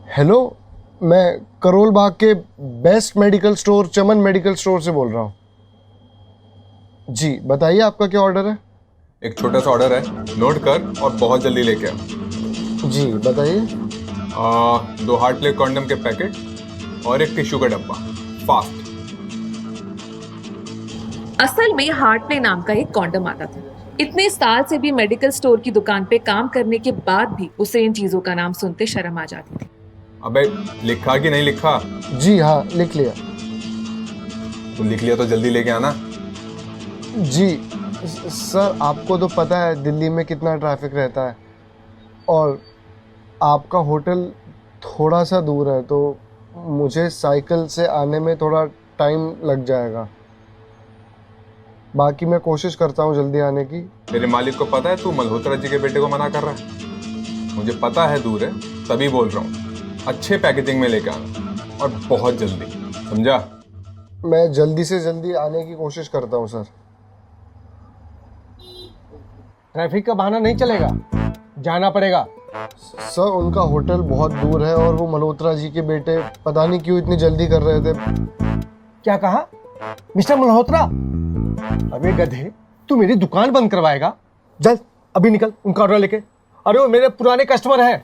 Hello, मैं करोल बाग के best medical store चमन medical store से बोल रहा हूँ। जी बताइए, आपका क्या ऑर्डर है? एक छोटा सा ऑर्डर है, नोट कर और बहुत जल्दी लेके आ। जी बताइए। 2 हार्ड प्लेट कॉन्डम के पैकेट और एक टिश्यू का डब्बा, फास्ट। असल में हार्ट प्ले नाम का एक कॉन्डम आता था। इतने साल से भी मेडिकल स्टोर की दुकान पे काम करने के बाद भी उसे इन चीजों का नाम सुनते शर्म आ जाती थी। अबे लिखा कि नहीं लिखा? जी हाँ, लिख लिया। तू लिख लिया तो जल्दी लेके आना। जी सर, आपको तो पता है दिल्ली में कितना ट्रैफिक रहता है और आपका होटल थोड़ा सा दूर है, तो मुझे साइकिल से आने में थोड़ा टाइम लग जाएगा। बाकी मैं कोशिश करता हूँ जल्दी आने की। तेरे मालिक को पता है तू मल्होत्रा जी के बेटे को मना कर रहा है? मुझे पता है दूर है, तभी बोल रहा हूँ। अच्छे पैकेजिंग में लेके आना और बहुत जल्दी, समझा? मैं जल्दी से जल्दी आने की कोशिश करता हूँ सर। ट्रैफिक का बहाना नहीं चलेगा, जाना पड़ेगा। सर, उनका होटल बहुत दूर है और वो मल्होत्रा जी के बेटे पता नहीं क्यों इतनी जल्दी कर रहे थे। क्या कहा? मिस्टर मल्होत्रा? अबे गधे, तू मेरी दुकान बंद करवाएगा? जल्द अभी निकल उनका ऑर्डर लेके। अरे वो मेरे पुराने कस्टमर हैं।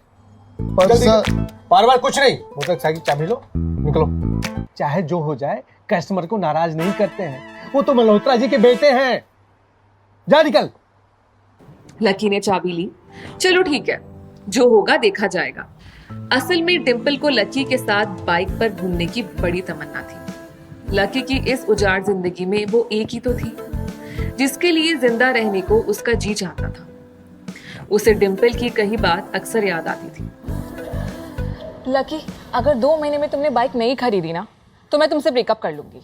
पर सर, बार बार कुछ नहीं, मोटरसाइकिल की चाबी लो, निकलो। चाहे जो हो जाए, कस्टमर को नाराज नहीं करते हैं। वो तो मल्होत्रा जी के बेटे हैं। जा निकल। लकी ने चाबी ली। चलो ठीक है, जो होगा देखा जाएगा। असल में डिम्पल को लकी के साथ बाइक पर घूमने की बड़ी तमन्ना थी। लकी की इस उजाड़ जिंदगी में वो एक ही तो थी जिसके लिए जिंदा रहने को उसका जी चाहता था। उसे डिम्पल की कही बात अक्सर याद आती थी। लकी, अगर 2 महीने में तुमने बाइक नहीं खरीदी ना, तो मैं तुमसे ब्रेकअप कर लूंगी।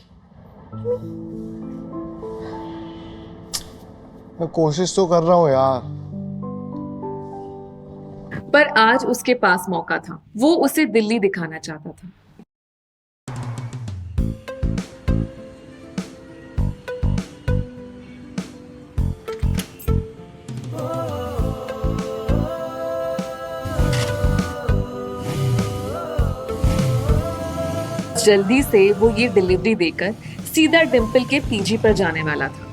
मैं कोशिश तो कर रहा हूँ यार। पर आज उसके पास मौका था। वो उसे दिल्ली दिखाना चाहता था। जल्दी से वो ये डिलीवरी देकर सीधा डिम्पल के पीजी पर जाने वाला था।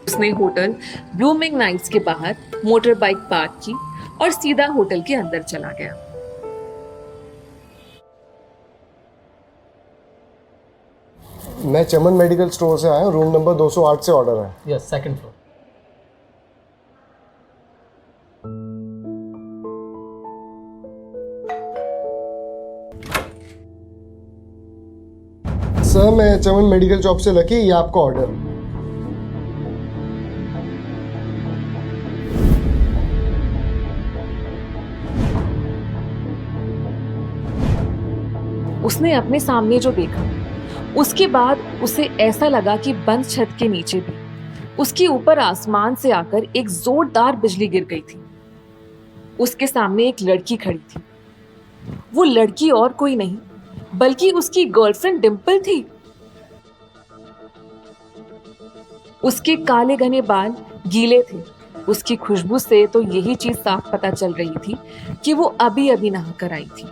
उसने होटल ब्लूमिंग नाइट्स के बाहर मोटर बाइक पार्क की और सीधा होटल के अंदर चला गया। मैं चमन मेडिकल स्टोर से आया हूँ, रूम नंबर 208 से ऑर्डर है। Yes, second floor. सर, मैं चमन मेडिकल शॉप से लकी, ये आपका ऑर्डर। उसने अपने सामने जो देखा, उसके बाद उसे ऐसा लगा कि बंद छत के नीचे भी उसके ऊपर आसमान से आकर एक जोरदार बिजली गिर गई थी। उसके सामने एक लड़की खड़ी थी। वो लड़की और कोई नहीं बल्कि उसकी गर्लफ्रेंड डिम्पल थी। उसके काले घने बाल गीले थे। उसकी खुशबू से तो यही चीज साफ पता चल रही थी कि वो अभी अभी नहा कर आई थी।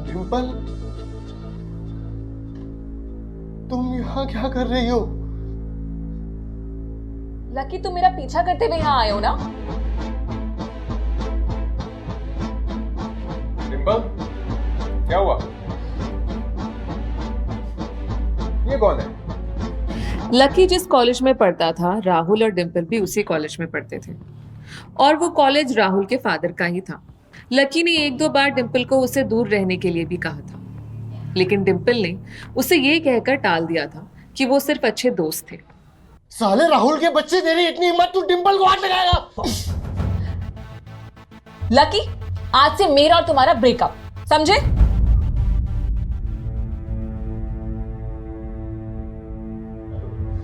डिम्पल, तुम यहाँ क्या कर रही हो? लकी, तुम मेरा पीछा करते हुए यहाँ आए हो ना? डिम्पल, क्या हुआ? ये कौन है? लकी जिस कॉलेज में पढ़ता था, राहुल और डिम्पल भी उसी कॉलेज में पढ़ते थे और वो कॉलेज राहुल के फादर का ही था। लकी ने 1-2 बार डिम्पल को उससे दूर रहने के लिए भी कहा था, लेकिन डिम्पल ने उसे ये कहकर टाल दिया था कि वो सिर्फ अच्छे दोस्त थे। साले राहुल के बच्चे, तेरी इतनी हिम्मत, तू डिम्पल को हाथ लगाएगा? लकी, आज से मेरा और तुम्हारा ब्रेकअप, समझे?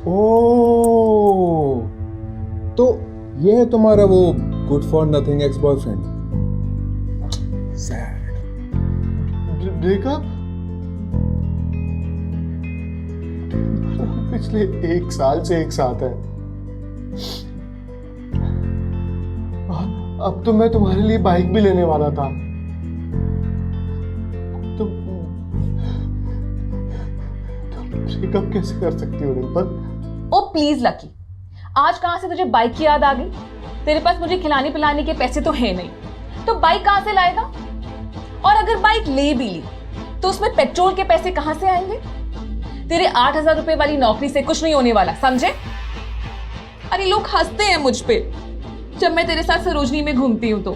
ओह, तो ये है तुम्हारा वो good for nothing ex boyfriend. Breakup? पिछले 1 साल से एक साथ हैं। अब तो मैं तुम्हारे लिए बाइक भी लेने वाला था। तुम ब्रेकअप कैसे कर सकती हो डिम्पल? ओ प्लीज लकी, आज कहां से तुझे बाइक की याद आ गई? तेरे पास मुझे खिलाने पिलाने के पैसे तो है नहीं, तो बाइक कहां से लाएगा? और अगर बाइक ले भी ली तो उसमें पेट्रोल के पैसे कहां से आएंगे? तेरे 8,000 रुपए वाली नौकरी से कुछ नहीं होने वाला, समझे? अरे लोग हंसते हैं मुझ पे जब मैं तेरे साथ सरोजनी में घूमती हूं तो।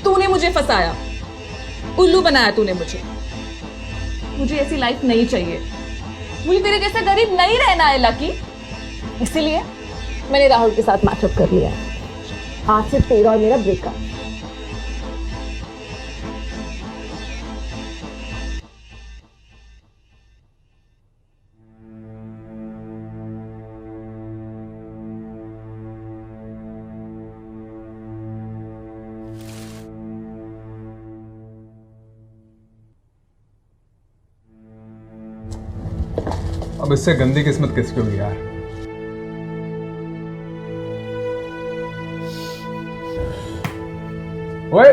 तूने मुझे फंसाया, उल्लू बनाया तूने मुझे। मुझे ऐसी लाइफ नहीं चाहिए, मुझे तेरे जैसे गरीब नहीं रहना है लकी। इसीलिए मैंने राहुल के साथ मैचअप कर लिया है। आज से तेरा और मेरा ब्रेकअप। अब इससे गंदी किस्मत किसकी होगी यार। ओए,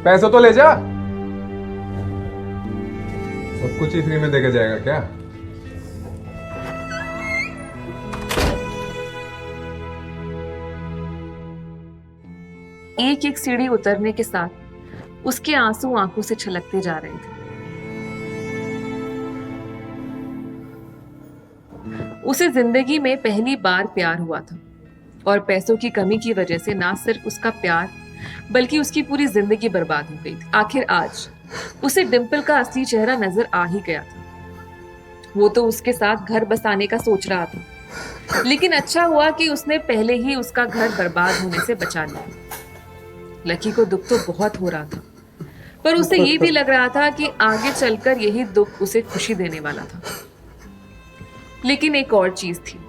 पैसा तो ले जा। सब कुछ ही फ्री में देके जाएगा क्या? एक एक सीढ़ी उतरने के साथ उसके आंसू आंखों से छलकते जा रहे थे। उसे जिंदगी में पहली बार प्यार हुआ था और पैसों की कमी की वजह से ना सिर्फ उसका प्यार बल्कि उसकी पूरी जिंदगी बर्बाद हो गई थी। आखिर आज उसे डिंपल का असली चेहरा नजर आ ही गया था। वो तो उसके साथ घर बसाने का सोच रहा था, लेकिन अच्छा हुआ कि उसने पहले ही उसका घर बर्बाद होने से बचा लिया। लकी को दुख तो बहुत हो रहा था, पर उसे ये भी लग रहा था कि आगे चलकर यही दुख उसे खुशी देने वाला था। लेकिन एक और चीज थी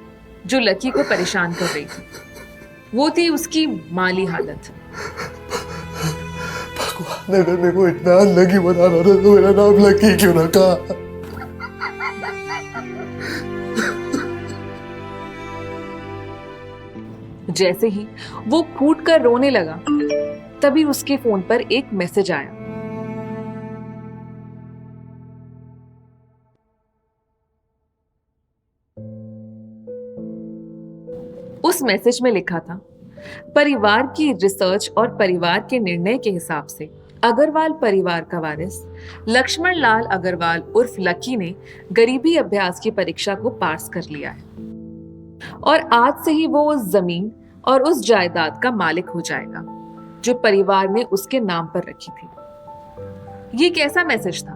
जो लकी को परेशान कर रही थी, वो थी उसकी माली हालत। भगवान ने मेरे को इतना लकी बनाना था तो मेरा नाम लकी क्यों रखा? जैसे ही वो फूट कर रोने लगा, तभी उसके फोन पर एक मैसेज आया। उस मैसेज में लिखा था, परिवार की रिसर्च और परिवार के निर्णय के हिसाब से अग्रवाल परिवार का वारिस लक्ष्मण लाल अग्रवाल उर्फ लकी ने गरीबी अभ्यास की परीक्षा को पास कर लिया है और आज से ही वो उस जमीन और उस जायदाद का मालिक हो जाएगा जो परिवार ने उसके नाम पर रखी थी। ये कैसा मैसेज था?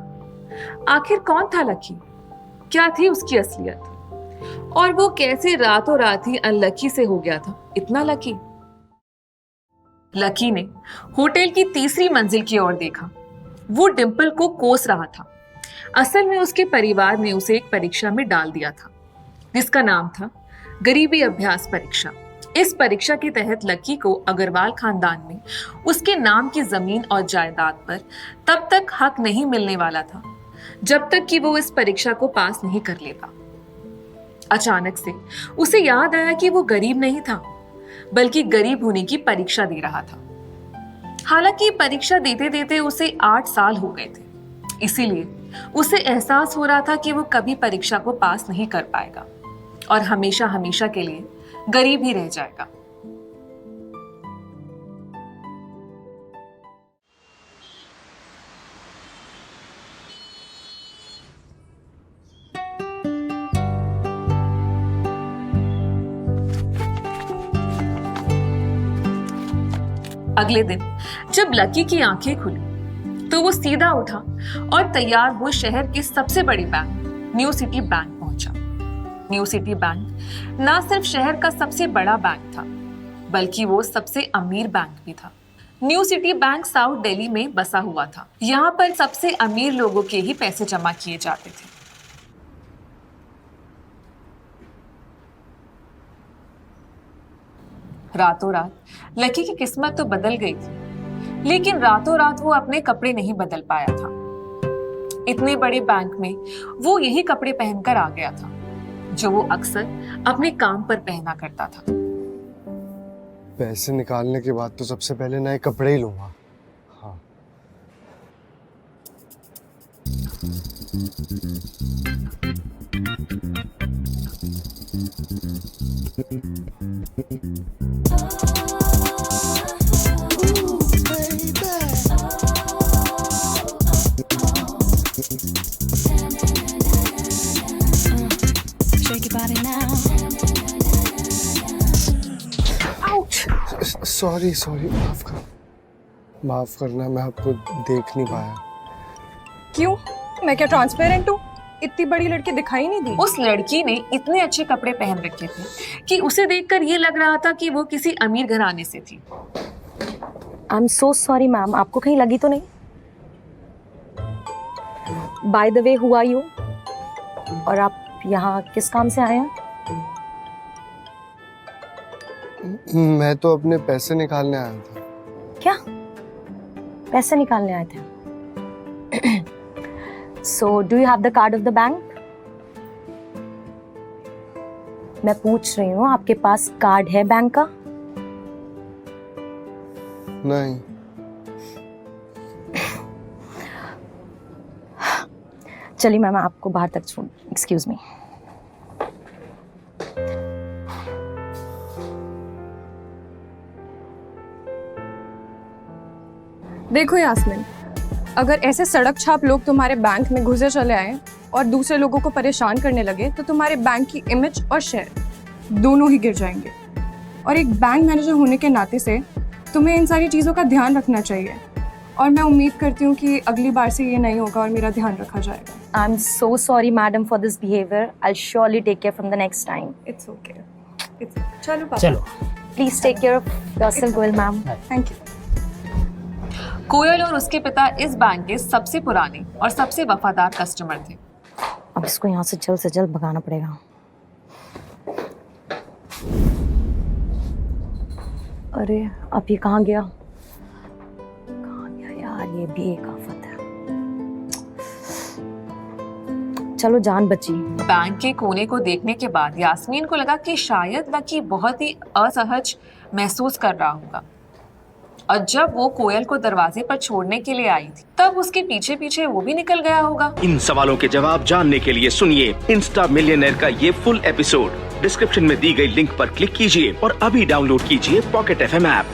आखिर कौन था लकी? क्या थी उसकी असलियत? और वो कैसे रातों रात ही अनलकी से हो गया था इतना लकी? लकी ने होटल की तीसरी मंजिल की ओर देखा। वो डिंपल को कोस रहा था। असल में उसके परिवार ने उसे एक परीक्षा में डाल दिया था जिसका नाम था गरीबी अभ्यास परीक्षा। इस परीक्षा के तहत लकी को अग्रवाल खानदान में उसके नाम की जमीन और जायदाद पर तब तक हक नहीं मिलने वाला था जब तक कि वो इस परीक्षा को पास नहीं कर लेता। अचानक से उसे याद आया कि वो गरीब नहीं था, बल्कि गरीब होने की परीक्षा दे रहा था। हालांकि परीक्षा देते देते उसे 8 साल हो गए थे, इसीलिए उसे एहसास हो रहा था कि वो कभी परीक्षा को पास नहीं कर पाएगा और हमेशा हमेशा के लिए गरीब ही रह जाएगा। अगले दिन जब लकी की आंखें खुली तो वो सीधा उठा और तैयार हो शहर के सबसे बड़े बैंक न्यू सिटी बैंक पहुंचा। न्यू सिटी बैंक ना सिर्फ शहर का सबसे बड़ा बैंक था, बल्कि वो सबसे अमीर बैंक भी था। New city bank south Delhi में बसा हुआ था। यहाँ पर सबसे अमीर लोगों के ही पैसे जमा किए जाते थे। रातों रात लकी की किस्मत तो बदल गई थी, लेकिन रातों रात वो अपने कपड़े नहीं बदल पाया था। इतने बड़े बैंक में वो यही कपड़े पहनकर आ गया था जो वो अक्सर अपने काम पर पहना करता था। पैसे निकालने के बाद तो सबसे पहले नए कपड़े ही लूंगा। हाँ। Shake your body now. Sorry sorry, माफ करना, मैं आपको देख नहीं पाया। क्यों? मैं क्या ट्रांसपेरेंट हूँ? इतनी बड़ी लड़की दिखाई नहीं दी। उस लड़की ने इतने अच्छे कपड़े पहन रखे थे कि उसे देखकर ये लग रहा था कि वो किसी अमीर घराने से थी। I am so sorry ma'am, आपको कहीं लगी तो नहीं? By the way, who are you? और आप यहाँ किस काम से आए हैं? मैं तो अपने पैसे निकालने आया था। क्या पैसे निकालने आए थे? So do you have the card of the bank? मैं पूछ रही हूँ, आपके पास कार्ड है बैंक का? नहीं। चलिए मैम, आपको बाहर तक छोड़। Excuse me. देखो यास्मीन, अगर ऐसे सड़क छाप लोग तुम्हारे बैंक में घुसे चले आए और दूसरे लोगों को परेशान करने लगे तो तुम्हारे बैंक की इमेज और शेयर दोनों ही गिर जाएंगे। और एक बैंक मैनेजर होने के नाते से तुम्हें इन सारी चीज़ों का ध्यान रखना चाहिए। और मैं उम्मीद करती हूँ कि अगली बार से ये नहीं होगा और मेरा ध्यान रखा जाएगा। I am so sorry madam for this behaviour. I surely take care from the next time. It's okay. चलो पापा। चलो। Please take care of yourself Goyal ma'am. Thank you. Koyal और उसके पिता इस बैंक के सबसे पुराने और सबसे वफादार कस्टमर थे। अब इसको यहाँ से जल्द भगाना पड़ेगा। अरे अब ये कहाँ गया यार? ये भी एक आफत है। चलो जान बची। बैंक के कोने को देखने के बाद यास्मीन को लगा कि शायद लकी बहुत ही असहज महसूस कर रहा होगा। और जब वो कोयल को दरवाजे पर छोड़ने के लिए आई थी तब उसके पीछे पीछे वो भी निकल गया होगा। इन सवालों के जवाब जानने के लिए सुनिए इंस्टा मिलियनेयर का ये फुल एपिसोड। डिस्क्रिप्शन में दी गई लिंक पर क्लिक कीजिए और अभी डाउनलोड कीजिए पॉकेट FM ऐप।